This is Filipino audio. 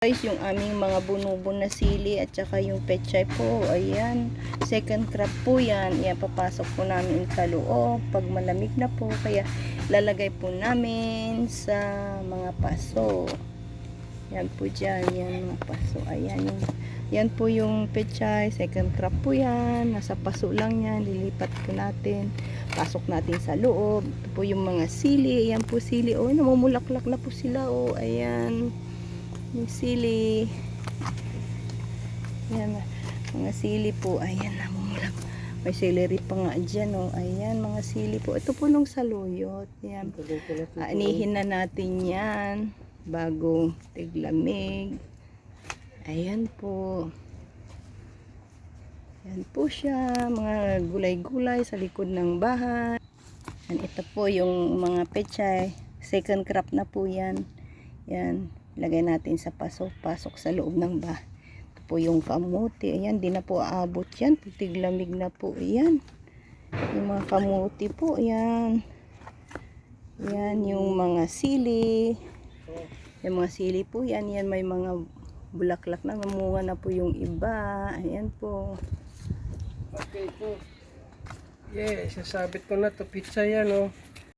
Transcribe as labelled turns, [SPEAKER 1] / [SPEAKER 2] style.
[SPEAKER 1] Guys, yung aming mga bunubon na sili at saka yung pechay po, ayan, second crop po yan. Yan, papasok po namin sa loob pag malamig na po, kaya lalagay po namin sa mga paso. Yan po dyan, yan mga paso. Ayan, yan po yung pechay, second crop po yan, nasa paso lang yan, lilipat po natin, pasok natin sa loob. Ito po yung mga sili, ayan po sili, oh, namumulaklak na po sila, oh, ayan. Yung sili. Ayan, mga sili po. Ayan, namumulap. May celery pa nga dyan, oh. Ayan, mga sili po. Ito po nung saluyot. Ayan. Anihin na natin yan bago tiglamig. Ayan po. Ayan po siya. Mga gulay-gulay sa likod ng bahay. Ayan, ito po yung mga pechay. Second crop na po yan. Ayan. Lagay natin sa pasok sa loob ng bahay. Ito po yung kamuti. Ayan, di na po aabot yan. Tiglamig na po. Ayan. Yung mga kamuti po. Ayan. Ayan, yung mga sili. Yung mga sili po. Yan, yan may mga bulaklak na. Namunga na po yung iba. Ayan po.
[SPEAKER 2] Okay po. Yeah, sasabit ko na to. Pizza yan, oh.